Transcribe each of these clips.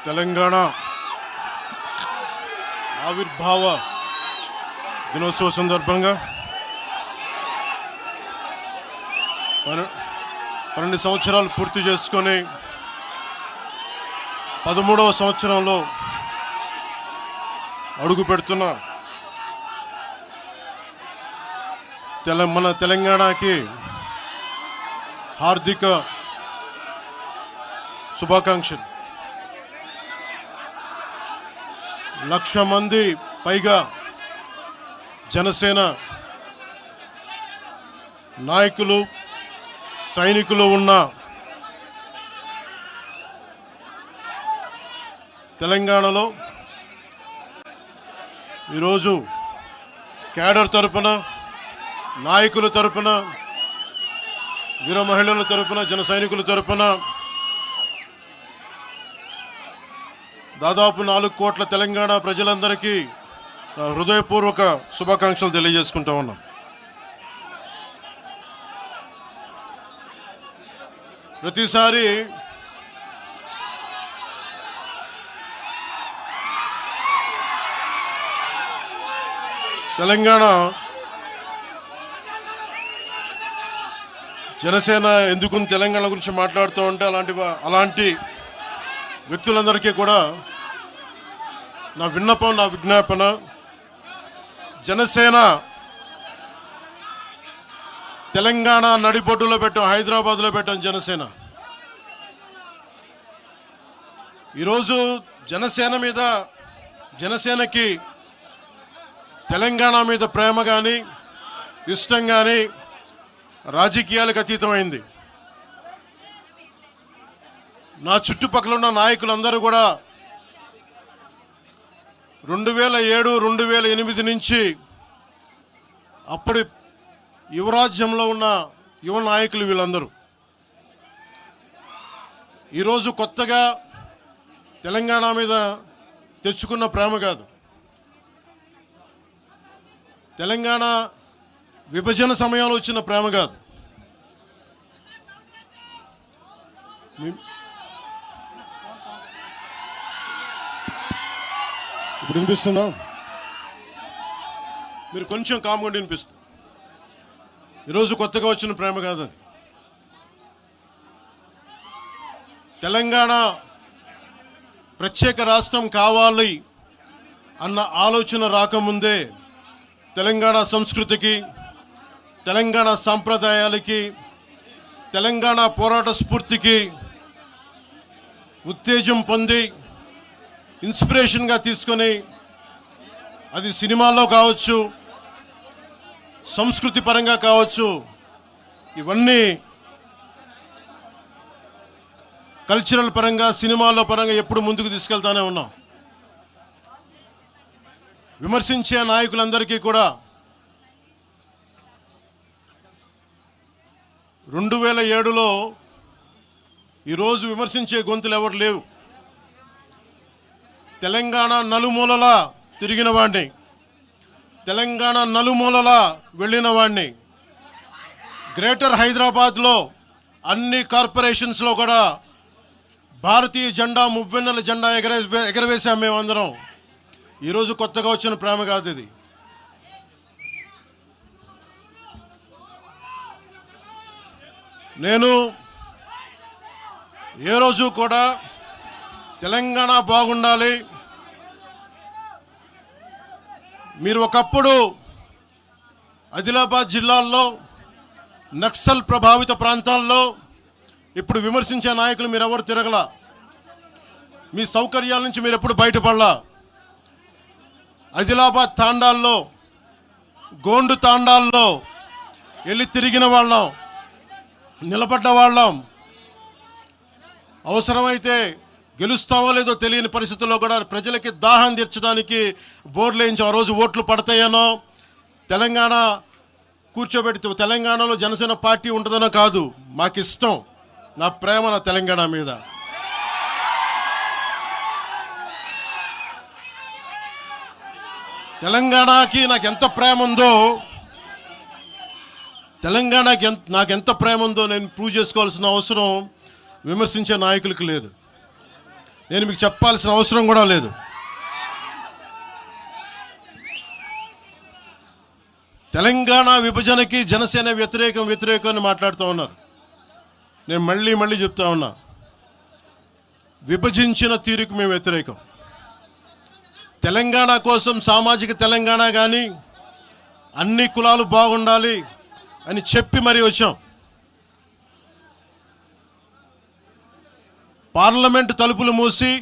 తెలంగాణ ఆవిర్భావ దినోత్సవ సందర్భంగా 12 సంవత్సరాలు పూర్తి చేసుకొని 13వ సంవత్సరంలో అడుగు పెడుతున్న మన తెలంగాణకి హార్దిక శుభాకాంక్షలు. 1,00,000 మంది పైగా జనసేన నాయకులు సైనికులు ఉన్న తెలంగాణలో ఈరోజు క్యాడర్ తరపున, నాయకుల తరపున, వీర మహిళల తరపున, జన సైనికుల తరపున దాదాపు 4 కోట్ల తెలంగాణ ప్రజలందరికీ హృదయపూర్వక శుభాకాంక్షలు తెలియజేసుకుంటా ఉన్నాం. ప్రతిసారి తెలంగాణ జనసేన ఎందుకు తెలంగాణ గురించి మాట్లాడుతూ ఉంటే అలాంటి వ్యక్తులందరికీ కూడా నా విన్నపం, నా విజ్ఞాపన, జనసేన తెలంగాణ నడిబొడ్డులో పెట్టాం, హైదరాబాద్లో పెట్టాం జనసేన. ఈరోజు జనసేనకి తెలంగాణ మీద ప్రేమ కానీ, ఇష్టం కానీ రాజకీయాలకు అతీతమైంది. నా చుట్టుపక్కల ఉన్న నాయకులందరూ కూడా 2007, 2008 నుంచి అప్పటి యువరాజ్యంలో ఉన్న యువ నాయకులు వీళ్ళందరూ ఈరోజు కొత్తగా తెలంగాణ మీద తెచ్చుకున్న ప్రేమ కాదు, తెలంగాణ విభజన సమయంలో వచ్చిన ప్రేమ కాదు. ఇప్పుడు వినిపిస్తుందా? మీరు కొంచెం కామ్గా వినిపిస్తుంది. ఈరోజు కొత్తగా వచ్చిన ప్రేమ కాదు అది. తెలంగాణ ప్రత్యేక రాష్ట్రం కావాలి అన్న ఆలోచన రాకముందే తెలంగాణ సంస్కృతికి, తెలంగాణ సాంప్రదాయాలకి, తెలంగాణ పోరాట స్ఫూర్తికి ఉత్తేజం పొంది ఇన్స్పిరేషన్గా తీసుకొని, అది సినిమాల్లో కావచ్చు, సంస్కృతి పరంగా కావచ్చు, ఇవన్నీ కల్చరల్ పరంగా, సినిమాల్లో పరంగా ఎప్పుడు ముందుకు తీసుకెళ్తానే ఉన్నాం. విమర్శించే నాయకులందరికీ కూడా 2007లో ఈరోజు విమర్శించే గొంతులు ఎవరు లేవు. తెలంగాణ నలుమూలలా తిరిగిన వాడిని, తెలంగాణ నలుమూలలా వెళ్ళిన వాడిని, గ్రేటర్ హైదరాబాద్లో అన్ని కార్పొరేషన్స్లో కూడా భారతీయ జెండా, మువ్వెన్నెల జెండా ఎగరవేశాం మేమందరం. ఈరోజు కొత్తగా వచ్చిన ప్రేమ కాదు ఇది. నేను ఏ రోజు కూడా తెలంగాణ బాగుండాలి, మీరు ఒకప్పుడు ఆదిలాబాద్ జిల్లాల్లో నక్సల్ ప్రభావిత ప్రాంతాల్లో ఇప్పుడు విమర్శించే నాయకులు మీరెవరు తిరగలా, మీ సౌకర్యాల నుంచి మీరు ఎప్పుడు బయటపడలా. ఆదిలాబాద్ తాండాల్లో, గోండు తాండాల్లో వెళ్ళి తిరిగిన వాళ్ళం, నిలబడ్డ వాళ్ళం. అవసరమైతే గెలుస్తామో లేదో తెలియని పరిస్థితుల్లో కూడా ప్రజలకి దాహం తీర్చడానికి బోర్లు వేయించి ఆ రోజు ఓట్లు పడతాయనో, తెలంగాణ కూర్చోబెడితే తెలంగాణలో జనసేన పార్టీ ఉంటుందనో కాదు. మాకు ఇష్టం, నా ప్రేమ నా తెలంగాణ మీద. తెలంగాణకి నాకు ఎంత ప్రేమ ఉందో, తెలంగాణకి నాకెంత ప్రేమ ఉందో నేను ప్రూవ్ చేసుకోవాల్సిన అవసరం విమర్శించే నాయకులకు లేదు. నేను మీకు చెప్పాల్సిన అవసరం కూడా లేదు. తెలంగాణ విభజనకి జనసేన వ్యతిరేకం అని మాట్లాడుతూ ఉన్నారు. నేను మళ్ళీ చెప్తా ఉన్నా, విభజించిన తీరుకు మేము వ్యతిరేకం. తెలంగాణ కోసం సామాజిక తెలంగాణ కానీ అన్ని కులాలు బాగుండాలి అని చెప్పి మరీ వచ్చాం. పార్లమెంటు తలుపులు మూసి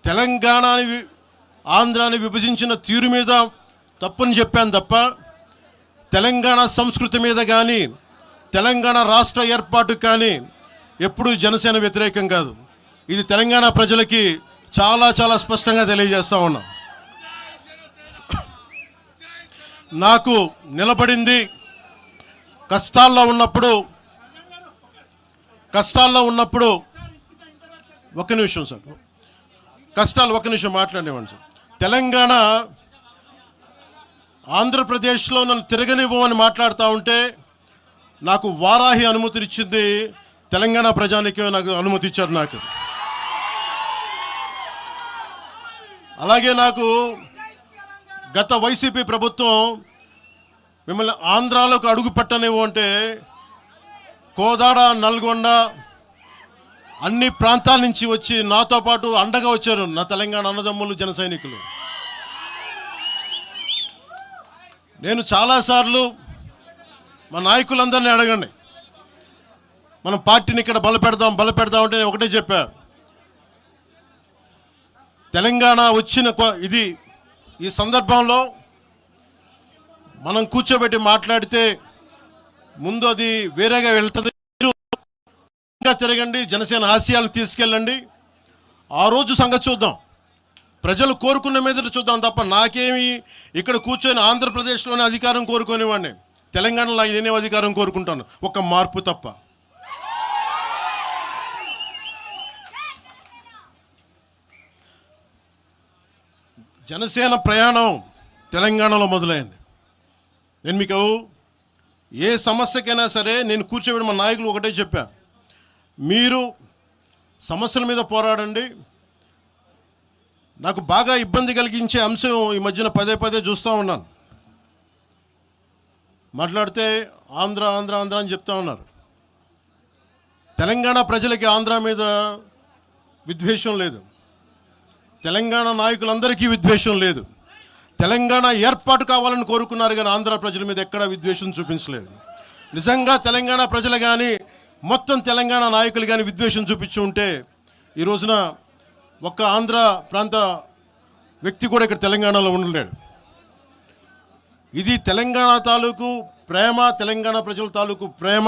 తెలంగాణని ఆంధ్రాని విభజించిన తీరు మీద తప్పని చెప్పాను తప్ప తెలంగాణ సంస్కృతి మీద కానీ తెలంగాణ రాష్ట్ర ఏర్పాటు కానీ ఎప్పుడూ జనసేన వ్యతిరేకం కాదు. ఇది తెలంగాణ ప్రజలకి చాలా స్పష్టంగా తెలియజేస్తా ఉన్నాం. నాకు నిలబడింది కష్టాల్లో ఉన్నప్పుడు ఒక్క నిమిషం సార్, ఒక్క నిమిషం మాట్లాడేవాడిని సార్. తెలంగాణ ఆంధ్రప్రదేశ్లో నన్ను తిరగనివ్వమని మాట్లాడుతూ ఉంటే నాకు వారాహి అనుమతినిచ్చింది తెలంగాణ ప్రజానికి, నాకు అనుమతి ఇచ్చారు. నాకు అలాగే నాకు గత వైసీపీ ప్రభుత్వం మిమ్మల్ని ఆంధ్రాలోకి అడుగు పెట్టనివ్వు అంటే కోదాడ, నల్గొండ అన్ని ప్రాంతాల నుంచి వచ్చి నాతో పాటు అండగా వచ్చారు నా తెలంగాణ అన్నదమ్ములు, జన సైనికులు. నేను చాలాసార్లు మా నాయకులందరినీ అడగండి, మనం పార్టీని ఇక్కడ బలపెడదాం అంటే నేను ఒకటే చెప్పా, తెలంగాణ వచ్చిన ఈ సందర్భంలో మనం కూర్చోబెట్టి మాట్లాడితే ముందు అది వేరేగా వెళ్తుంది. తిరగండి, జనసేన ఆశయాలు తీసుకెళ్ళండి, ఆ రోజు సంగతి చూద్దాం. ప్రజలు కోరుకున్న మీద చూద్దాం తప్ప నాకేమి ఇక్కడ కూర్చొని ఆంధ్రప్రదేశ్లోనే అధికారం కోరుకునేవాడిని, తెలంగాణలో నేనే అధికారం కోరుకుంటాను, ఒక మార్పు తప్ప. జనసేన ప్రయాణం తెలంగాణలో మొదలైంది. నేను మీకు ఏ సమస్యకైనా సరే నేను కూర్చోబెట్టి మా నాయకులు ఒకటే చెప్పా, మీరు సమస్యల మీద పోరాడండి. నాకు బాగా ఇబ్బంది కలిగించే అంశం ఈ మధ్యన పదే చూస్తూ ఉన్నాను. మాట్లాడితే ఆంధ్ర అని చెప్తా ఉన్నారు. తెలంగాణ ప్రజలకి ఆంధ్ర మీద విద్వేషం లేదు, తెలంగాణ నాయకులందరికీ విద్వేషం లేదు. తెలంగాణ ఏర్పాటు కావాలని కోరుకున్నారు కానీ ఆంధ్ర ప్రజల మీద ఎక్కడా విద్వేషం చూపించలేదు. నిజంగా తెలంగాణ ప్రజలు కానీ మొత్తం తెలంగాణ నాయకులు కానీ విద్వేషం చూపించి ఉంటే ఈ రోజున ఒక్క ఆంధ్ర ప్రాంత వ్యక్తి కూడా ఇక్కడ తెలంగాణలో ఉండలేడు. ఇది తెలంగాణ తాలూకు ప్రేమ, తెలంగాణ ప్రజల తాలూకు ప్రేమ,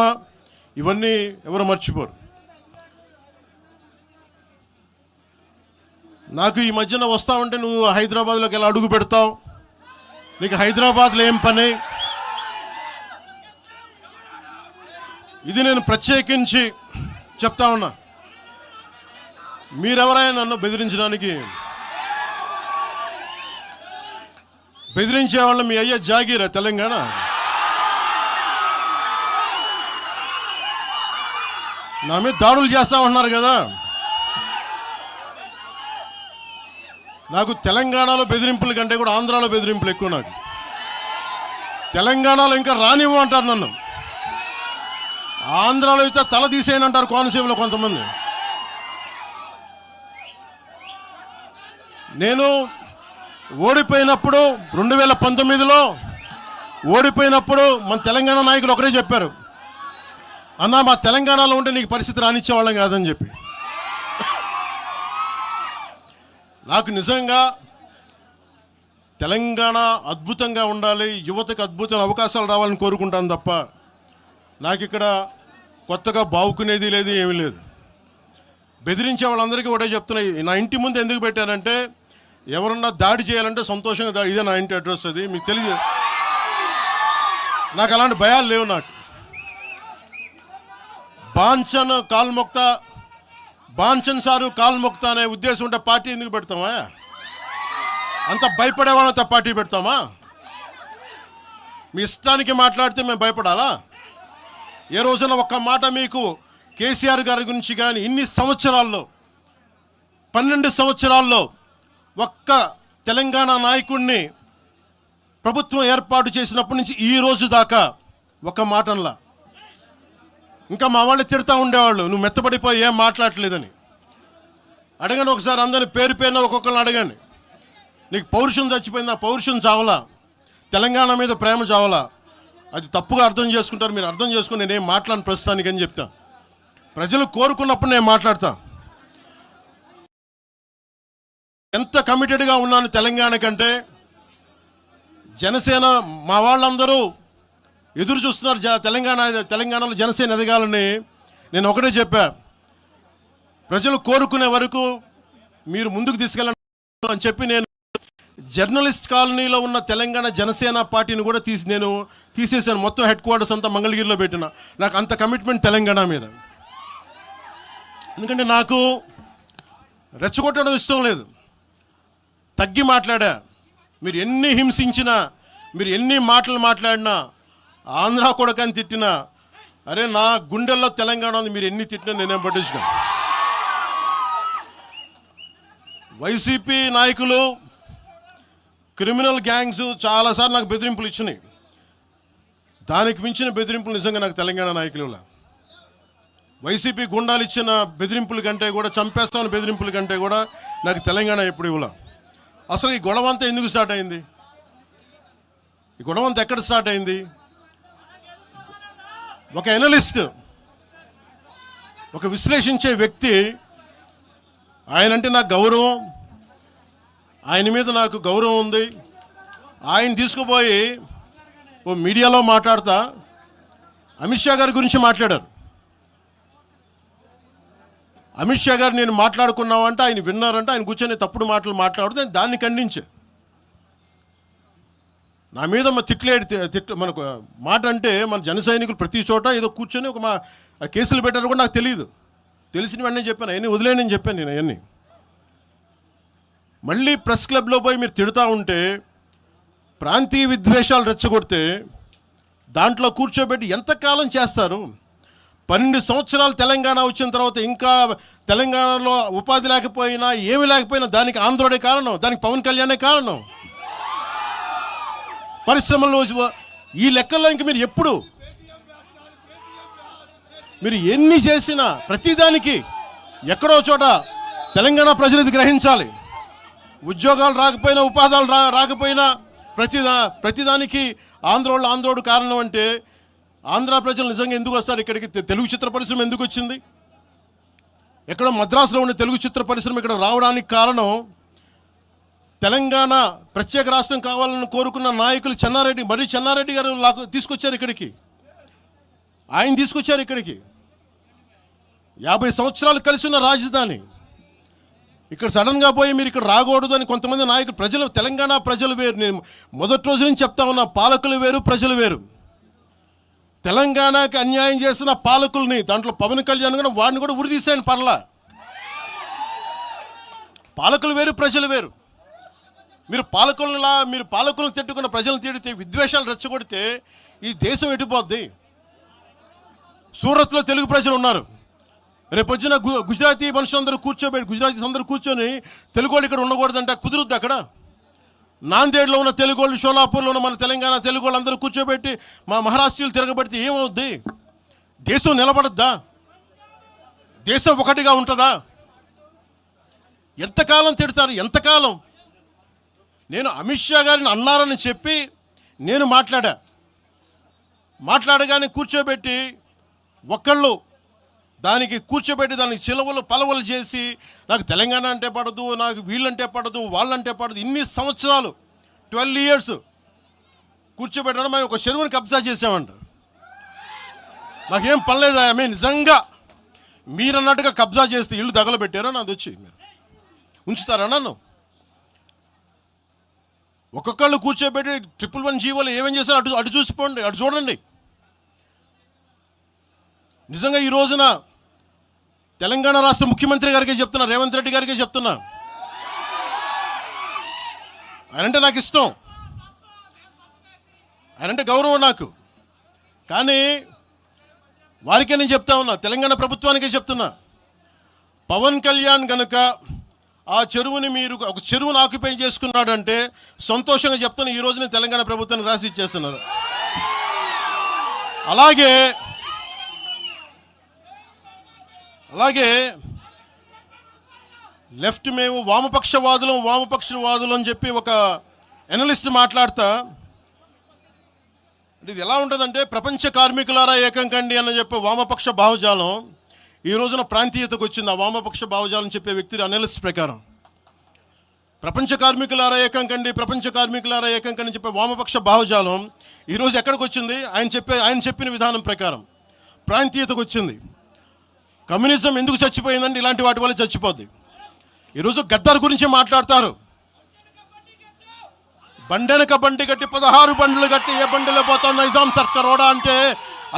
ఇవన్నీ ఎవరు మర్చిపోరు. నాకు ఈ మధ్యన వస్తా ఉంటే నువ్వు హైదరాబాద్లోకి ఎలా అడుగు పెడతావు, నీకు హైదరాబాద్లో ఏం పని, ఇది నేను ప్రత్యేకించి చెప్తా ఉన్నా. మీరెవరైనా నన్ను బెదిరించే వాళ్ళు మీ అయ్యే జాగీరా తెలంగాణ? నా మీద దాడులు చేస్తా ఉన్నారు కదా. నాకు తెలంగాణలో బెదిరింపుల కంటే కూడా ఆంధ్రాలో బెదిరింపులు ఎక్కువ. నాకు తెలంగాణలో ఇంకా రానివ్వు అంటారు నన్ను, ఆంధ్రాలో అయితే తల తీసేయని అంటారు కోనసీమలో కొంతమంది. నేను ఓడిపోయినప్పుడు 2019లో ఓడిపోయినప్పుడు మన తెలంగాణ నాయకులు ఒకరే చెప్పారు, అన్నా మా తెలంగాణలో ఉంటే నీకు పరిస్థితి రానిచ్చేవాళ్ళం కాదని చెప్పి. నాకు నిజంగా తెలంగాణ అద్భుతంగా ఉండాలి, యువతకు అద్భుతమైన అవకాశాలు రావాలని కోరుకుంటాను తప్ప నాకు ఇక్కడ కొత్తగా బావుకునేది లేదు, ఏమీ లేదు. బెదిరించే వాళ్ళందరికీ ఒకటే చెప్తున్నాయి, నా ఇంటి ముందు ఎందుకు పెట్టారంటే ఎవరన్నా దాడి చేయాలంటే సంతోషంగా ఇదే నా ఇంటి అడ్రస్, అది మీకు తెలియదు. నాకు అలాంటి భయాలు లేవు. నాకు బాంచన్ సారు కాల్మొక్త అనే ఉద్దేశం ఉంటే పార్టీ ఎందుకు పెడతామా? అంత భయపడేవాళ్ళంత పార్టీ పెడతామా? మీ ఇష్టానికి మాట్లాడితే మేము భయపడాలా? ఏ రోజున ఒక్క మాట మీకు కేసీఆర్ గారి గురించి కానీ ఇన్ని సంవత్సరాల్లో 12 సంవత్సరాల్లో ఒక్క తెలంగాణ నాయకుడిని ప్రభుత్వం ఏర్పాటు చేసినప్పటి నుంచి ఈ రోజు దాకా ఒక మాటంలా. ఇంకా మా వాళ్ళు తిడతా ఉండేవాళ్ళు, నువ్వు మెత్తబడిపోయి ఏం మాట్లాడలేదని. అడగండి ఒకసారి, అందరిని పేరు పేరున ఒక్కొక్కరిని అడగండి. నీకు పౌరుషం చచ్చిపోయిందా? పౌరుషం చావలా, తెలంగాణ మీద ప్రేమ చావలా. అది తప్పుగా అర్థం చేసుకుంటారు. మీరు అర్థం చేసుకుని నేనేం మాట్లాడిన ప్రస్తుతానికి అని చెప్తా. ప్రజలు కోరుకున్నప్పుడు నేను మాట్లాడతా. ఎంత కమిటెడ్గా ఉన్నాను తెలంగాణ కంటే, జనసేన మా వాళ్ళందరూ ఎదురు చూస్తున్నారు తెలంగాణలో జనసేన ఎదగాలని. నేను ఒకటే చెప్పా, ప్రజలు కోరుకునే వరకు మీరు ముందుకు తీసుకెళ్ళండి అని చెప్పి నేను జర్నలిస్ట్ కాలనీలో ఉన్న తెలంగాణ జనసేన పార్టీని కూడా తీసేసాను. మొత్తం హెడ్ క్వార్టర్స్ అంతా మంగళగిరిలో పెట్టిన. నాకు అంత కమిట్మెంట్ తెలంగాణ మీద. ఎందుకంటే నాకు రెచ్చగొట్టడం ఇష్టం లేదు. తగ్గి మాట్లాడా. మీరు ఎన్ని హింసించినా, మీరు ఎన్ని మాటలు మాట్లాడినా, ఆంధ్ర కొడకని తిట్టినా, అరే నా గుండెల్లో తెలంగాణ ఉంది, మీరు ఎన్ని తిట్టినా నేనేం పట్టించుకో. వైసీపీ నాయకులు, క్రిమినల్ గ్యాంగ్స్ చాలాసార్లు నాకు బెదిరింపులు ఇచ్చినాయి. దానికి మించిన బెదిరింపులు నిజంగా నాకు తెలంగాణ నాయకులు. వైసీపీ గుండాలు ఇచ్చిన బెదిరింపుల కంటే కూడా, చంపేస్తామని బెదిరింపుల కంటే కూడా నాకు తెలంగాణ ఎప్పుడు ఇవ్వలా. అసలు ఈ గొడవ అంతా ఎందుకు స్టార్ట్ అయింది? ఈ గొడవ అంతా ఎక్కడ స్టార్ట్ అయింది? ఒక ఎనలిస్ట్, ఒక విశ్లేషించే వ్యక్తి, ఆయనంటే నాకు గౌరవం, ఆయన మీద నాకు గౌరవం ఉంది. ఆయన తీసుకుపోయి ఓ మీడియాలో మాట్లాడతా అమిత్ షా గారి గురించి మాట్లాడారు. అమిత్ షా గారు నేను మాట్లాడుకున్నామంటే ఆయన విన్నారంటే, ఆయన కూర్చొని తప్పుడు మాటలు మాట్లాడితే దాన్ని ఖండించే. నా మీద మనకు మాట అంటే మన జన సైనికులు ప్రతి చోట ఏదో కూర్చొని ఒక కేసులు పెట్టారు కూడా నాకు తెలియదు. తెలిసిన వెంటనే చెప్పాను, అవన్నీ వదిలేనని చెప్పాను నేను. అవన్నీ మళ్ళీ ప్రెస్ క్లబ్లో పోయి మీరు తిడుతూ ఉంటే, ప్రాంతీయ విద్వేషాలు రెచ్చగొడితే దాంట్లో కూర్చోబెట్టి ఎంతకాలం చేస్తారు? 12 సంవత్సరాలు తెలంగాణ వచ్చిన తర్వాత ఇంకా తెలంగాణలో ఉపాధి లేకపోయినా, ఏమి లేకపోయినా దానికి ఆంధ్రుడే కారణం, దానికి పవన్ కళ్యాణే కారణం. పరిశ్రమల్లో ఈ లెక్కల్లో ఇంక మీరు ఎప్పుడు మీరు ఎన్ని చేసినా ప్రతిదానికి ఎక్కడో చోట తెలంగాణ ప్రజలు ఇది గ్రహించాలి. ఉద్యోగాలు రాకపోయినా, ఉపాధాలు రాకపోయినా ప్రతిదానికి ఆంధ్రోడు కారణం అంటే, ఆంధ్ర ప్రజలు నిజంగా ఎందుకు వస్తారు ఇక్కడికి? తెలుగు చిత్ర పరిశ్రమ ఎందుకు వచ్చింది? ఎక్కడో మద్రాసులో ఉండే తెలుగు చిత్ర పరిశ్రమ ఇక్కడ రావడానికి కారణం తెలంగాణ ప్రత్యేక రాష్ట్రం కావాలని కోరుకున్న నాయకులు చెన్నారెడ్డి గారు తీసుకొచ్చారు ఇక్కడికి. ఆయన తీసుకొచ్చారు ఇక్కడికి. 50 సంవత్సరాలు కలిసి ఉన్న రాజధాని ఇక్కడ సడన్గా పోయి మీరు ఇక్కడ రాకూడదు అని కొంతమంది నాయకులు, తెలంగాణ ప్రజలు వేరు. నేను మొదటి రోజు నుంచి చెప్తా ఉన్నా, పాలకులు వేరు, ప్రజలు వేరు. తెలంగాణకి అన్యాయం చేసిన పాలకుల్ని, దాంట్లో పవన్ కళ్యాణ్ కూడా, వాడిని కూడా ఉరిదీసాను పర్లా. పాలకులు వేరు, ప్రజలు వేరు. మీరు పాలకులను తిట్టుకున్న ప్రజలను తిడితే, విద్వేషాలు రెచ్చగొడితే ఈ దేశం ఎటుపోద్ది? సూరత్లో తెలుగు ప్రజలు ఉన్నారు. రేపు వచ్చిన గుజరాతీ మనుషులందరూ గుజరాతీస్ అందరూ కూర్చొని తెలుగు వాళ్ళు ఇక్కడ ఉండకూడదంటే కుదురుద్ది అక్కడ? నాందేడ్లో ఉన్న తెలుగు వాళ్ళు, షోలాపూర్లో ఉన్న మన తెలంగాణ తెలుగు వాళ్ళు అందరూ కూర్చోబెట్టి మా మహారాష్ట్రీయులు తిరగబెడితే ఏమవుద్ది? దేశం నిలబడద్దా? దేశం ఒకటిగా ఉంటుందా? ఎంతకాలం తిడతారు? ఎంతకాలం? నేను అమిత్ షా గారిని అన్నారని చెప్పి నేను మాట్లాడగానే కూర్చోబెట్టి ఒకళ్ళు దానికి చిలవలు పలవలు చేసి, నాకు తెలంగాణ అంటే పడదు, నాకు వీళ్ళంటే పడదు, వాళ్ళంటే పడదు, ఇన్ని సంవత్సరాలు 12 years కూర్చోబెట్టడం. మేము ఒక చెరువుని కబ్జా చేసామంట. నాకేం పనిలేదా? నిజంగా మీరన్నట్టుగా కబ్జా చేస్తే ఇల్లు తగలబెట్టారా? నాది వచ్చి మీరు ఉంచుతారా నన్ను? ఒక్కొక్కళ్ళు కూర్చోబెట్టి 111 జీవోలు ఏమేం చేశారు అటు చూసిపోండి, అటు చూడండి. నిజంగా ఈ రోజున తెలంగాణ రాష్ట్ర ముఖ్యమంత్రి గారికే చెప్తున్నా, రేవంత్ రెడ్డి గారికే చెప్తున్నా, ఆయనంటే నాకు ఇష్టం, ఆయనంటే గౌరవం నాకు. కానీ వారికే నేను చెప్తా ఉన్నా, తెలంగాణ ప్రభుత్వానికే చెప్తున్నా, పవన్ కళ్యాణ్ గనుక ఆ చెరువుని మీరు ఒక చెరువును ఆక్యుపై చేసుకున్నాడంటే సంతోషంగా చెప్తాను, ఈ రోజునే తెలంగాణ ప్రభుత్వాన్ని రాసి ఇచ్చేస్తున్నారు. అలాగే లెఫ్ట్ మేము వామపక్షవాదులు అని చెప్పి ఒక ఎనలిస్ట్ మాట్లాడతా, ఇది ఎలా ఉంటుందంటే ప్రపంచ కార్మికులారా ఏకం కండి అని చెప్పే వామపక్ష భావజాలం ఈ రోజున ప్రాంతీయతకు వచ్చింది. ఆ వామపక్ష భావజాలం చెప్పే వ్యక్తి అనలిస్ట్ ప్రకారం ప్రపంచ కార్మికులారా ఏకం కండి చెప్పే వామపక్ష భావజాలం ఈరోజు ఎక్కడికి వచ్చింది? ఆయన చెప్పిన విధానం ప్రకారం ప్రాంతీయతకు వచ్చింది. కమ్యూనిజం ఎందుకు చచ్చిపోయిందంటే ఇలాంటి వాటి వల్ల చచ్చిపోద్ది. ఈరోజు గద్దర్ గురించి మాట్లాడతారు. బండెనక బండి కట్టి 16 బండ్లు కట్టి ఏ బండిలో పోతాం నైజాం సర్కార్ ఓడా అంటే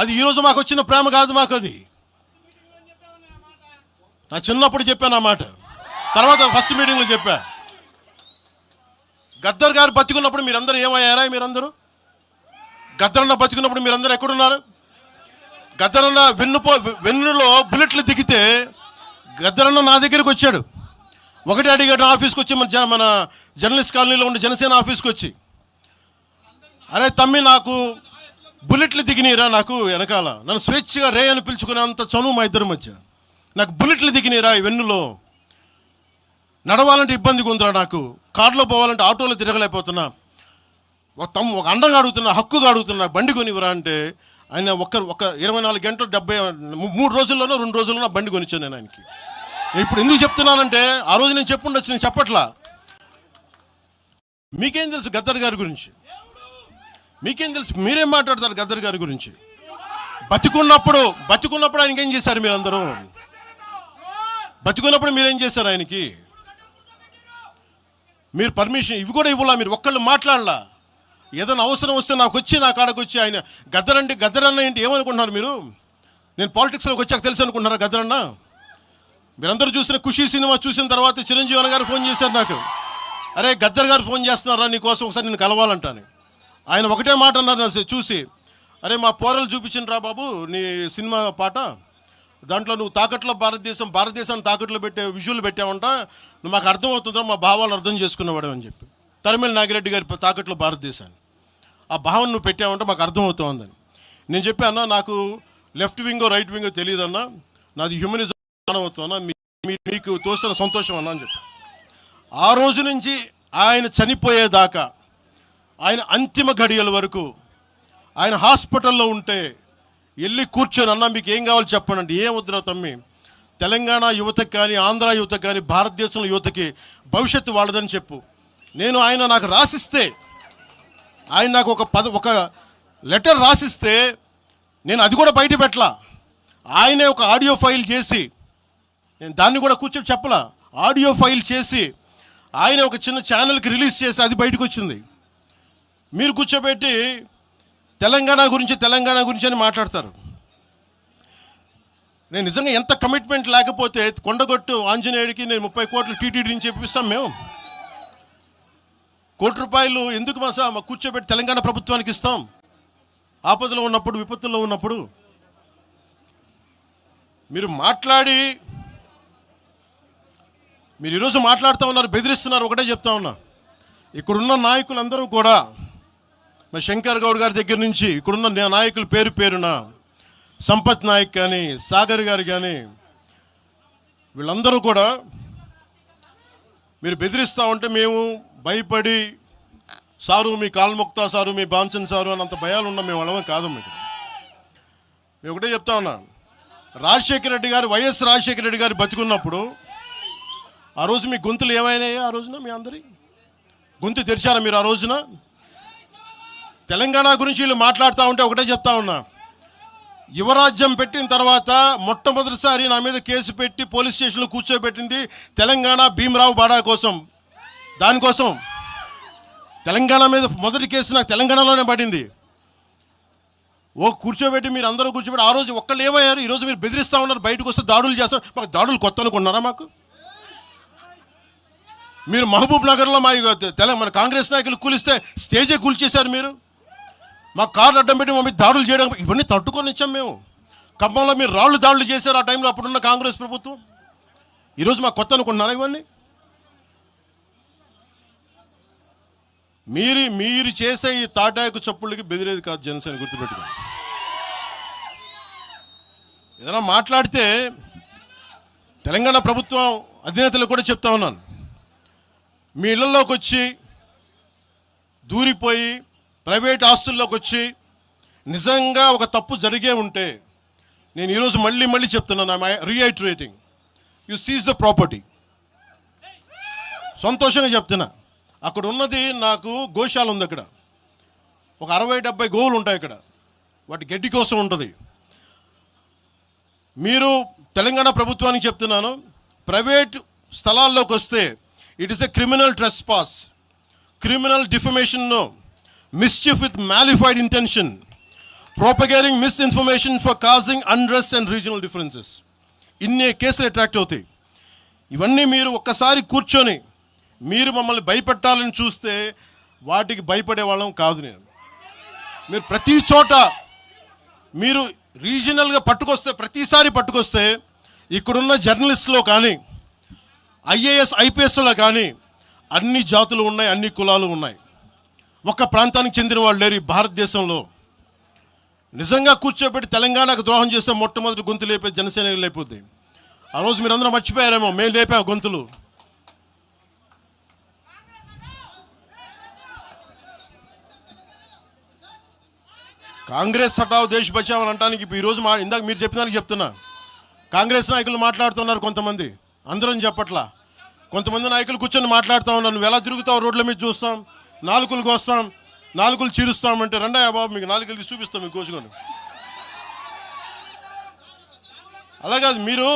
అది ఈరోజు మాకు వచ్చిన ప్రేమ కాదు. మాకు అది నా చిన్నప్పుడు చెప్పాను ఆ మాట, తర్వాత ఫస్ట్ మీటింగ్లో చెప్పా. గద్దర్ గారు బతికున్నప్పుడు మీరందరూ ఏమయ్యారా? గద్దరన్న బతికున్నప్పుడు మీరందరూ ఎక్కడున్నారు? గద్దరన్న వెన్నులో బుల్లెట్లు దిగితే గద్దరన్న నా దగ్గరికి వచ్చాడు. ఒకటి అడిగాడు ఆఫీస్కి వచ్చి, మన జర్నలిస్ట్ కాలనీలో ఉండే జనసేన ఆఫీస్కి వచ్చి, అరే తమ్మి నాకు బుల్లెట్లు దిగినీరా, నాకు వెనకాల నన్ను స్వేచ్ఛగా రే అని పిలుచుకునేంత చనువు మా ఇద్దరి మధ్య, నాకు బుల్లెట్లు దిగినీరా ఈ వెన్నులో, నడవాలంటే ఇబ్బందిగా ఉందిరా, నాకు కార్లో పోవాలంటే ఆటోలో తిరగలేకపోతున్నా, ఒక అండంగా అడుగుతున్నా, హక్కుగా అడుగుతున్నా, బండి కొనివ్వరా అంటే ఆయన ఒక 24 గంటలు 3 రోజుల్లోనో 2 రోజుల్లోనో బండి కొనిచ్చాను నేను ఆయనకి. ఇప్పుడు ఎందుకు చెప్తున్నానంటే ఆ రోజు నేను చెప్పుండొచ్చు, నేను చెప్పట్లా. మీకేం తెలుసు గద్దర్ గారి గురించి? మీకేం తెలుసు? మీరేం మాట్లాడతారు గద్దర్ గారి గురించి? బతికున్నప్పుడు ఆయనకి ఏం చేశారు? మీరందరూ బతికున్నప్పుడు మీరేం చేశారు ఆయనకి? మీరు పర్మిషన్ ఇవి కూడా ఇవ్వాలా? మీరు ఒక్కళ్ళు మాట్లాడలా? ఏదైనా అవసరం వస్తే నా కాడకు వచ్చి ఆయన గద్దరన్న ఏంటి ఏమనుకుంటున్నారు మీరు? నేను పాలిటిక్స్లోకి వచ్చాక తెలుసు అనుకుంటున్నారా గద్దరన్న? మీరందరూ చూసిన ఖుషీ సినిమా చూసిన తర్వాత చిరంజీవి అన్న గారు ఫోన్ చేశారు నాకు, అరే గద్దర్ గారు ఫోన్ చేస్తున్నారా నీకోసం, ఒకసారి నేను కలవాలంటాను. ఆయన ఒకటే మాట అన్నారు చూసి, అరే మా పోరలు చూపించిండ్రా బాబు నీ సినిమా పాట, దాంట్లో నువ్వు భారతదేశాన్ని తాకట్లో పెట్టే విజువల్ పెట్టావంట, నువ్వు మాకు అర్థమవుతుందా, మా భావాలు అర్థం చేసుకున్నవాడు అని చెప్పి. తరిమేల నాగిరెడ్డి గారి తాకట్లో భారతదేశాన్ని ఆ భావన నువ్వు పెట్టావంటే మాకు అర్థమవుతుందని నేను చెప్పాను. నాకు లెఫ్ట్ వింగో రైట్ వింగో తెలియదన్నా, నాది హ్యూమనిజం అవుతున్నా, మీకు తోస్తున్న సంతోషం అన్నా అని చెప్పి. ఆ రోజు నుంచి ఆయన చనిపోయేదాకా, ఆయన అంతిమ గడియల వరకు ఆయన హాస్పిటల్లో ఉంటే వెళ్ళి కూర్చొని, అన్నా మీకు ఏం కావాలో చెప్పండి అంటే, ఏం వద్దురా తమ్మి, తెలంగాణ యువతకి కానీ ఆంధ్ర యువతకి కానీ భారతదేశంలో యువతకి భవిష్యత్తు వాళ్ళదని చెప్పు. ఆయన నాకు రాసిస్తే, ఆయన నాకు ఒక లెటర్ రాసిస్తే నేను అది కూడా బయట పెట్టలా. ఆయనే ఒక ఆడియో ఫైల్ చేసి, నేను దాన్ని కూడా కూర్చొని చెప్పలా, ఆడియో ఫైల్ చేసి ఆయన ఒక చిన్న ఛానల్కి రిలీజ్ చేసి అది బయటకు వచ్చింది. మీరు కూర్చోబెట్టి తెలంగాణ గురించి అని మాట్లాడతారు. నేను నిజంగా ఎంత కమిట్మెంట్ లేకపోతే కొండగొట్టు ఆంజనేయుడికి నేను 30 కోట్లు టీటీడీ నుంచి ఇప్పిస్తాం మేము. ₹1 కోటి ఎందుకు మా కూర్చోబెట్టి తెలంగాణ ప్రభుత్వానికి ఇస్తాం? ఆపదలో ఉన్నప్పుడు, విపత్తుల్లో ఉన్నప్పుడు మీరు ఈరోజు మాట్లాడుతూ ఉన్నారు, బెదిరిస్తున్నారు. ఒకటే చెప్తా ఉన్నా, ఇక్కడున్న నాయకులందరూ కూడా, మా శంకర్ గౌడ్ గారి దగ్గర నుంచి ఇక్కడున్న నాయకులు పేరున సంపత్ నాయక్ కానీ సాగర్ గారు కానీ వీళ్ళందరూ కూడా మీరు బెదిరిస్తూ ఉంటే మేము భయపడి, సారు మీ కాల్ముక్తా సారు, మీ బాంచన్ సారు అని అంత భయాలు ఉన్నాం. మేము వాళ్ళమే కాదు. మేము ఒకటే చెప్తా ఉన్నా, వైఎస్ రాజశేఖర రెడ్డి గారు బతికున్నప్పుడు ఆ రోజు మీ గొంతులు ఏమైనాయి? ఆ రోజున మీ అందరి గొంతు తెరిచారా మీరు? ఆ రోజున తెలంగాణ గురించి వీళ్ళు మాట్లాడుతూ ఉంటే ఒకటే చెప్తా ఉన్నా, యువరాజ్యం పెట్టిన తర్వాత మొట్టమొదటిసారి నా మీద కేసు పెట్టి పోలీస్ స్టేషన్లో కూర్చోబెట్టింది తెలంగాణ భీమరావు బాడా కోసం. దానికోసం తెలంగాణ మీద మొదటి కేసు నాకు తెలంగాణలోనే పడింది. కూర్చోబెట్టి మీరు అందరూ కూర్చోబెట్టి, ఆ రోజు ఒక్కళ్ళు ఏమయ్యారు? ఈరోజు మీరు బెదిరిస్తూ ఉన్నారు, బయటకు వస్తే దాడులు చేస్తారు. మాకు దాడులు కొత్త అనుకున్నారా? మాకు మీరు మహబూబ్ నగర్లో మన కాంగ్రెస్ నాయకులు కూలిస్తే స్టేజే కూల్చేశారు మీరు. మా కార్లు అడ్డం పెట్టి మా మీద దాడులు చేయడం, ఇవన్నీ తట్టుకొని ఇచ్చాం మేము. ఖమ్మంలో మీరు దాడులు చేశారు ఆ టైంలో, అప్పుడున్న కాంగ్రెస్ ప్రభుత్వం. ఈరోజు మాకు కొత్త అనుకుంటున్నారా? ఇవన్నీ మీరు చేసే ఈ తాటాకు చప్పుళ్ళకి బెదిరేది కాదు జనసేన, గుర్తుపెట్టుకోండి. ఏదైనా మాట్లాడితే తెలంగాణ ప్రభుత్వం అధినేతలు కూడా చెప్తా ఉన్నాను, మీ ఇళ్లలోకి వచ్చి దూరిపోయి ప్రైవేట్ ఆస్తుల్లోకి వచ్చి నిజంగా ఒక తప్పు జరిగే ఉంటే, నేను ఈరోజు మళ్ళీ చెప్తున్నాను, రీఐటరేటింగ్, యు సీజ్ ద ప్రాపర్టీ. సంతోషంగా చెప్తున్నా. అక్కడ ఉన్నది నాకు గోశాల ఉంది, అక్కడ ఒక 60-70 గోవులు ఉంటాయి అక్కడ, వాటి గడ్డి కోసం ఉంటుంది. మీరు తెలంగాణ ప్రభుత్వానికి చెప్తున్నాను, ప్రైవేట్ స్థలాల్లోకి వస్తే it is a criminal trespass, criminal defamation, mischief with mala fide intention, propagating misinformation for causing unrest and regional differences. ఇన్ని కేసులు అట్రాక్ట్ అవుతాయి. ఇవన్నీ మీరు ఒక్కసారి కూర్చొని మీరు మమ్మల్ని భయపెట్టాలని చూస్తే వాటికి భయపడే వాళ్ళం కాదు. మీరు ప్రతి చోట మీరు రీజనల్గా ప్రతిసారి పట్టుకొస్తే ఇక్కడున్న జర్నలిస్టులో కానీ ఐఏఎస్ ఐపీఎస్లో కానీ అన్ని జాతులు ఉన్నాయి, అన్ని కులాలు ఉన్నాయి. ఒక్క ప్రాంతానికి చెందిన వాళ్ళు లేరు ఈ భారతదేశంలో. నిజంగా కూర్చోబెట్టి తెలంగాణకు ద్రోహం చేస్తే మొట్టమొదటి గొంతు లేపే జనసేన లేకపోతే. ఆ రోజు మీరందరూ మర్చిపోయారేమో, మేము లేపాము గొంతులు. కాంగ్రెస్ హటావ్ దేశ్ బచావ్ అని అంటానికి ఈరోజు ఇందాక మీరు చెప్పినానికి చెప్తున్నా. కాంగ్రెస్ నాయకులు మాట్లాడుతున్నారు కొంతమంది, అందరం చెప్పట్లా. కొంతమంది నాయకులు కూర్చొని మాట్లాడుతూ ఉన్నారు, నువ్వు ఎలా తిరుగుతావు, రోడ్ల మీద చూస్తాం, నాలుకలు కోస్తాం, నాలుకలు చీరుస్తామంటే రండయ్యా బాబు మీకు నాలుకలు తీసి చూపిస్తాం మీకు కోసుకొని. అలాగే మీరు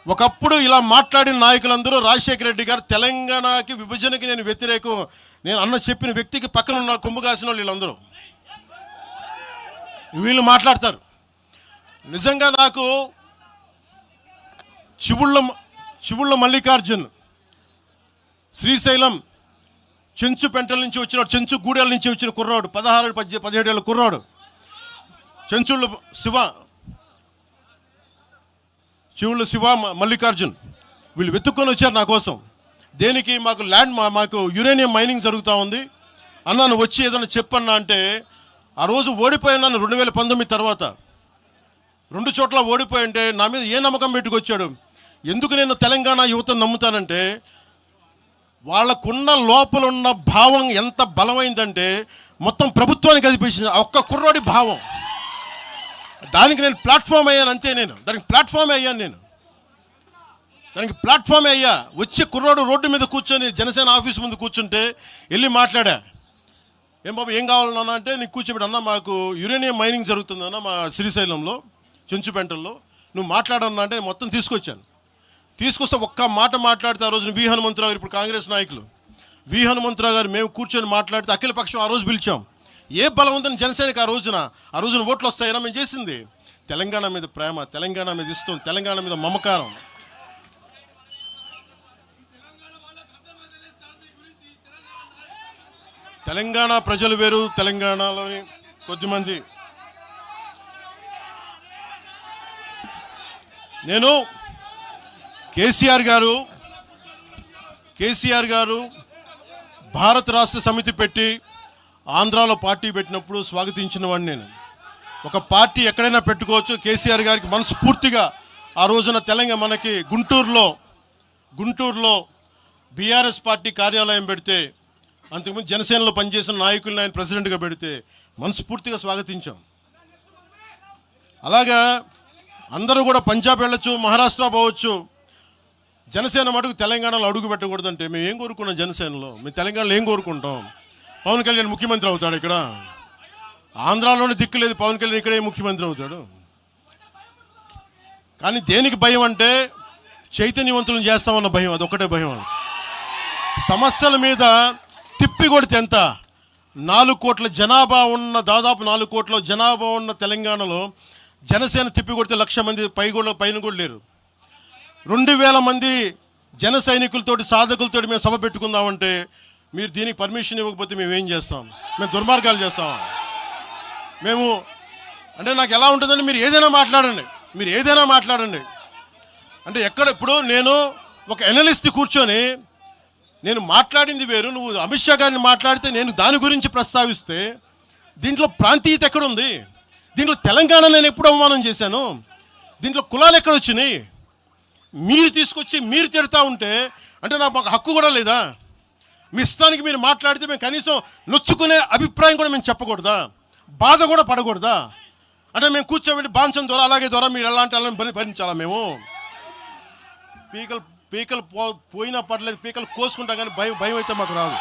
ఒకప్పుడు ఇలా మాట్లాడిన నాయకులందరూ రాజశేఖర రెడ్డి గారు తెలంగాణకి విభజనకి నేను వ్యతిరేకం నేను అన్న చెప్పిన వ్యక్తికి పక్కన ఉన్న కొమ్ము కాసిన వాళ్ళు వీళ్ళందరూ మాట్లాడతారు. నిజంగా నాకు చివుళ్ళ మల్లికార్జున్ శ్రీశైలం చెంచు పెంటల నుంచి వచ్చిన, చెంచు గూడెల నుంచి వచ్చిన కుర్రాడు, 16-17 ఏళ్ళ కుర్రాడు, చెంచుళ్ళు శివ మల్లికార్జున్, వీళ్ళు వెతుక్కొని వచ్చారు నా కోసం. దేనికి? మాకు యురేనియం మైనింగ్ జరుగుతూ ఉంది అన్నా, నువ్వు వచ్చి ఏదైనా చెప్పన్నా అంటే, ఆ రోజు ఓడిపోయినాను 2019 తర్వాత 2 చోట్ల ఓడిపోయి అంటే నా మీద ఏ నమ్మకం పెట్టుకొచ్చాడు. ఎందుకు నేను తెలంగాణ యువతను నమ్ముతానంటే, వాళ్ళకున్న లోపల ఉన్న భావం ఎంత బలమైందంటే మొత్తం ప్రభుత్వానికి కదిపించింది ఒక్క కుర్రోడి భావం. దానికి నేను ప్లాట్ఫామ్ అయ్యాను అంతే. దానికి ప్లాట్ఫామ్ అయ్యా. వచ్చి కుర్రోడు రోడ్డు మీద కూర్చొని జనసేన ఆఫీస్ ముందు కూర్చుంటే వెళ్ళి మాట్లాడా, ఏం బాబు ఏం కావాలన్నా అంటే, నీకు కూర్చోబెట్టి అన్న మాకు యురేనియం మైనింగ్ జరుగుతుందన్న మా శ్రీశైలంలో చెంచుపెంటల్లో, నువ్వు మాట్లాడన్నా అంటే మొత్తం తీసుకొస్తే ఒక్క మాట మాట్లాడితే ఆ రోజున వి హనుమంతరావు గారు, ఇప్పుడు కాంగ్రెస్ నాయకులు వి హనుమంతరావు గారు, మేము కూర్చొని మాట్లాడితే అఖిల పక్షం ఆ రోజు పిలిచాం. ఏ బలం ఉందని జనసేనకి ఆ రోజున ఓట్లు వస్తాయన్నా మేము చేసింది తెలంగాణ మీద ప్రేమ, తెలంగాణ మీద ఇష్టం, తెలంగాణ మీద మమకారం. తెలంగాణ ప్రజలు వేరు, తెలంగాణలోని కొద్దిమంది. నేను కేసీఆర్ గారు భారత రాష్ట్ర సమితి పెట్టి ఆంధ్రాలో పార్టీ పెట్టినప్పుడు స్వాగతించిన వాడిని నేను. ఒక పార్టీ ఎక్కడైనా పెట్టుకోవచ్చు. కేసీఆర్ గారికి మనస్ఫూర్తిగా ఆ రోజున మనకి గుంటూరులో బీఆర్ఎస్ పార్టీ కార్యాలయం పెడితే, అంతకుముందు జనసేనలో పనిచేసిన నాయకులను ఆయన ప్రెసిడెంట్గా పెడితే మనస్ఫూర్తిగా స్వాగతించాం. అలాగా అందరూ కూడా పంజాబ్ వెళ్ళొచ్చు, మహారాష్ట్ర పోవచ్చు, జనసేన మటుకు తెలంగాణలో అడుగు పెట్టకూడదంటే మేము ఏం కోరుకున్నాం? జనసేనలో మేము తెలంగాణలో ఏం కోరుకుంటాం? పవన్ కళ్యాణ్ ముఖ్యమంత్రి అవుతాడు ఇక్కడ? ఆంధ్రాలోనే దిక్కు లేదు, పవన్ కళ్యాణ్ ఇక్కడే ముఖ్యమంత్రి అవుతాడు. కానీ దేనికి భయం అంటే, చైతన్యవంతులను చేస్తామన్న భయం, అదొక్కటే భయం. సమస్యల మీద తిప్పి కొడితే ఎంత? 4 కోట్ల జనాభా ఉన్న, దాదాపు 4 కోట్ల జనాభా ఉన్న తెలంగాణలో జనసేన తిప్పి కొడితే 1,00,000 మంది పైన కూడా లేరు. 2,000 మంది జన సైనికులతోటి, సాధకులతోటి మేము సభ పెట్టుకుందామంటే మీరు దీనికి పర్మిషన్ ఇవ్వకపోతే మేము ఏం చేస్తాం? మేము దుర్మార్గాలు చేస్తామా? మేము అంటే నాకు ఎలా ఉంటుందంటే, మీరు ఏదైనా మాట్లాడండి అంటే ఎక్కడ. ఇప్పుడు నేను ఒక ఎనలిస్ట్ కూర్చొని నేను మాట్లాడింది వేరు, నువ్వు అమిత్ షా గారిని మాట్లాడితే నేను దాని గురించి ప్రస్తావిస్తే దీంట్లో ప్రాంతీయత ఎక్కడుంది? దీంట్లో తెలంగాణ నేను ఎప్పుడు అవమానం చేశాను? దీంట్లో కులాలు ఎక్కడ వచ్చినాయి? మీరు తీసుకొచ్చి మీరు తిడతా ఉంటే అంటే మాకు హక్కు కూడా లేదా? మీ ఇష్టానికి మీరు మాట్లాడితే మేము కనీసం నొచ్చుకునే అభిప్రాయం కూడా మేము చెప్పకూడదా? బాధ కూడా పడకూడదా? అంటే మేము కూర్చోబెట్టి బాంచం ద్వారా అలాగే ద్వారా మీరు ఎలాంటి వాళ్ళని భరించాలా? మేము పీకలు పోయినా పర్లేదు, పీకలు కోసుకుంటాం, కానీ భయం అయితే మాకు రాదు.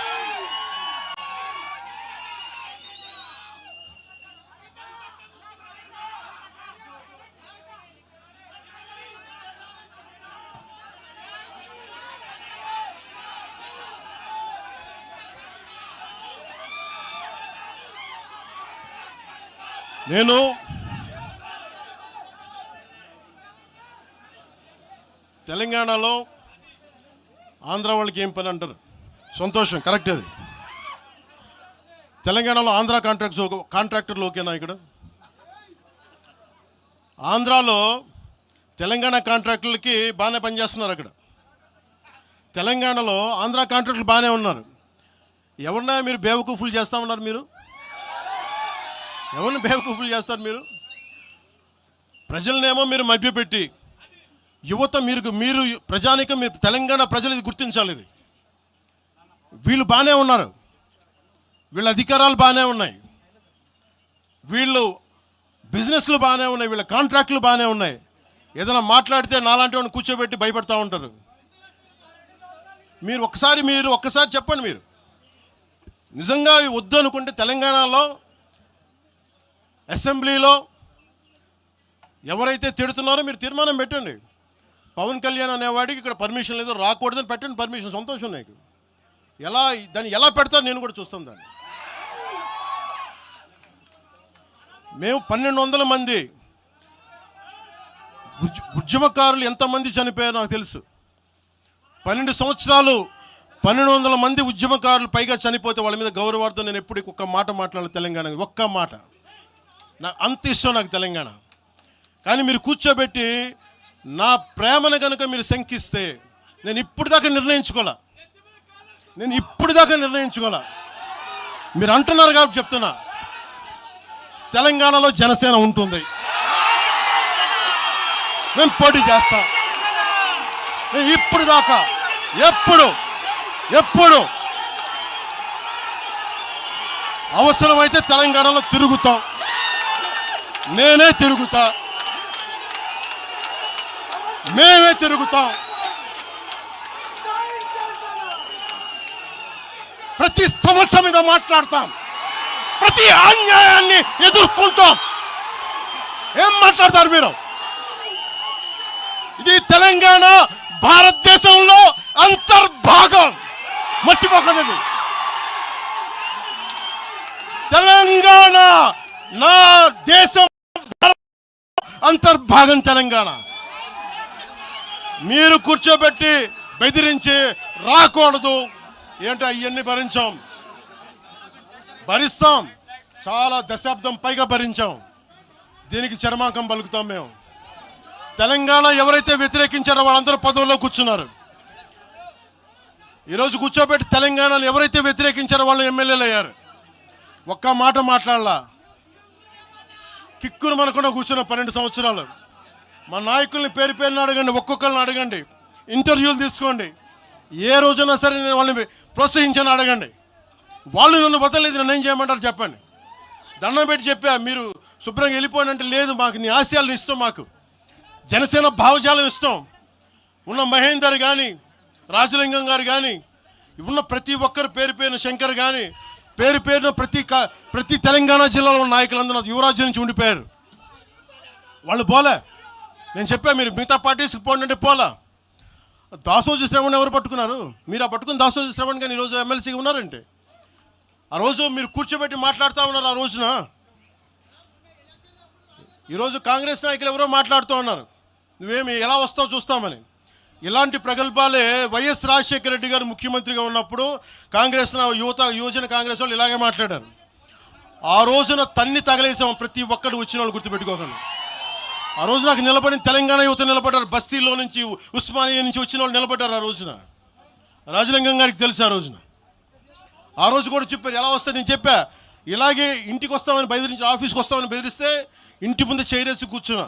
నేను తెలంగాణలో ఆంధ్ర వాళ్ళకి ఏం పని అంటారు? సంతోషం, కరెక్ట్. అది తెలంగాణలో ఆంధ్ర కాంట్రాక్టర్లు ఓకేనా? ఇక్కడ ఆంధ్రాలో తెలంగాణ కాంట్రాక్టర్లకి బాగానే పనిచేస్తున్నారు. అక్కడ తెలంగాణలో ఆంధ్ర కాంట్రాక్టర్లు బాగానే ఉన్నారు. ఎవరినా మీరు బేవకూఫులు చేస్తా ఉన్నారు? మీరు ఎవరిని బేవకూఫులు చేస్తారు? మీరు ప్రజలనేమో మీరు మభ్యపెట్టి యువత మీరు ప్రజానికం, మీరు తెలంగాణ ప్రజలు ఇది గుర్తించాలి. ఇది వీళ్ళు బాగానే ఉన్నారు, వీళ్ళ అధికారాలు బాగానే ఉన్నాయి, వీళ్ళు బిజినెస్లు బాగానే ఉన్నాయి, వీళ్ళ కాంట్రాక్టులు బాగానే ఉన్నాయి. ఏదైనా మాట్లాడితే నాలాంటి వాడిని కూర్చోబెట్టి భయపడతా ఉంటారు. మీరు ఒక్కసారి చెప్పండి. మీరు నిజంగా వద్దు అనుకుంటే తెలంగాణలో అసెంబ్లీలో ఎవరైతే తిడుతున్నారో మీరు తీర్మానం పెట్టండి. పవన్ కళ్యాణ్ అనేవాడికి ఇక్కడ పర్మిషన్ లేదు, రాకూడదని పెట్టండి పర్మిషన్. సంతోషం నాకు. దాన్ని ఎలా పెడతారు నేను కూడా చూస్తాను దాన్ని. మేము 1200 మంది ఉద్యమకారులు ఎంతమంది చనిపోయారో నాకు తెలుసు. 12 సంవత్సరాలు 1200 మంది ఉద్యమకారులు పైగా చనిపోతే వాళ్ళ మీద గౌరవార్థం నేను ఎప్పుడు ఒక్క మాట మాట్లాడాలి తెలంగాణ, ఒక్క మాట. నాకు అంత ఇష్టం నాకు తెలంగాణ. కానీ మీరు కూర్చోబెట్టి నా ప్రేమను కనుక మీరు శంకిస్తే నేను ఇప్పుడు దాకా నిర్ణయించుకోలే. మీరు అంటున్నారు కాబట్టి చెప్తున్నా, తెలంగాణలో జనసేన ఉంటుంది, నేను పోటీ చేస్తా. నేను ఇప్పుడు దాకా ఎప్పుడు అవసరమైతే తెలంగాణలో తిరుగుతాం, నేనే తిరుగుతా, మేమే తిరుగుతాం. ప్రతి సమస్య మీద మాట్లాడతాం, ప్రతి అన్యాయాన్ని ఎదుర్కొంటాం. ఏం మాట్లాడతారు మీరు? ఇది తెలంగాణ భారతదేశంలో అంతర్భాగం, మర్చిపోకండి. తెలంగాణ నా దేశం అంతర్భాగం. తెలంగాణ మీరు కూర్చోబెట్టి బెదిరించి రాకూడదు ఏంటో అవన్నీ భరిస్తాం. చాలా దశాబ్దం పైగా భరించాం. దీనికి చర్మాంకం పలుకుతాం మేము. తెలంగాణ ఎవరైతే వ్యతిరేకించారో వాళ్ళందరూ పదవుల్లో కూర్చున్నారు. ఈరోజు కూర్చోబెట్టి తెలంగాణలో ఎవరైతే వ్యతిరేకించారో వాళ్ళు ఎమ్మెల్యేలు అయ్యారు. ఒక్క మాట మాట్లాడలా. కిక్కురు మనకుండా కూర్చున్న 12 సంవత్సరాలు. మా నాయకుల్ని పేరుని అడగండి, ఒక్కొక్కరిని అడగండి, ఇంటర్వ్యూలు తీసుకోండి. ఏ రోజైనా సరే నేను వాళ్ళని ప్రోత్సహించని అడగండి. వాళ్ళు నన్ను వదలలేదు, నన్ను ఏం చేయమంటారు చెప్పండి. దండం పెట్టి చెప్పా, మీరు శుభ్రంగా వెళ్ళిపోయినంటే లేదు, మాకు నీ ఆశయాలను ఇష్టం, మాకు జనసేన భావజాలం ఇష్టం. ఉన్న మహేందర్ కానీ, రాజలింగం గారు కానీ, ఉన్న ప్రతి ఒక్కరు పేరున శంకర్ కానీ, పేరున ప్రతి తెలంగాణ జిల్లాలో ఉన్న నాయకులందరూ యువరాజ్యం నుంచి ఉండిపోయారు. వాళ్ళు పోలే. నేను చెప్పా, మీరు మిగతా పార్టీస్కి పోండి అంటే పోలా. దాసోజు శ్రవణ్ ఎవరు పట్టుకున్నారు? మీరు ఆ పట్టుకుని దాసోజు శ్రవణ్ కానీ ఈరోజు ఎమ్మెల్సీగా ఉన్నారంటే, ఆ రోజు మీరు కూర్చోబెట్టి మాట్లాడుతూ ఉన్నారు. ఆ రోజున ఈరోజు కాంగ్రెస్ నాయకులు ఎవరో మాట్లాడుతూ ఉన్నారు, నువ్వేమి ఎలా వస్తావు చూస్తామని. ఇలాంటి ప్రగల్భాలే వైఎస్ రాజశేఖర రెడ్డి గారు ముఖ్యమంత్రిగా ఉన్నప్పుడు యువజన కాంగ్రెస్ వాళ్ళు ఇలాగే మాట్లాడారు. ఆ రోజున తన్ని తగలేసాం ప్రతి ఒక్కడు వచ్చిన వాళ్ళు, గుర్తుపెట్టుకోకండి. ఆ రోజు నాకు నిలబడిన తెలంగాణ యువత నిలబడ్డారు. బస్తీలో నుంచి, ఉస్మానియా నుంచి వచ్చిన వాళ్ళు నిలబడ్డారు. ఆ రోజున రాజలింగం గారికి తెలుసు ఆ రోజు కూడా చెప్పారు ఎలా వస్తే నేను చెప్పా ఇలాగే ఇంటికి వస్తామని బెదిరించి ఆఫీస్కి వస్తామని బెదిరిస్తే ఇంటి ముందు చైరేసి కూర్చున్నా